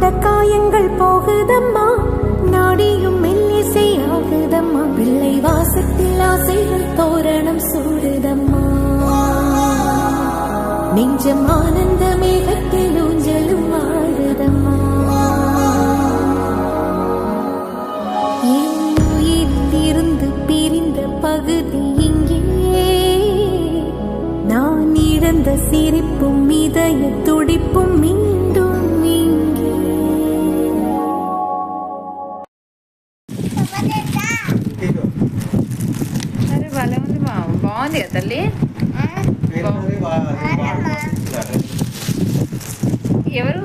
கொண்ட காயங்கள் போகுதம்மா, நாடியும் மெல்லிசை ஆகுதம்மா, பிள்ளை வாசத்தில் ஆசைகள் தோரணம் சூடுதம்மா, நெஞ்சம் ஆனந்த மேகத்தில் ஊஞ்சலும் ஆடுதம்மா. என் உயிரிலிருந்து பிரிந்த பகுதி இங்கே, நான் இழந்த சிரிப்பும் இதய துடிப்பும் மீண்டும் இங்கே. అరే భలే ఉంది బాగుంది కదా తల్లి. ఎవరు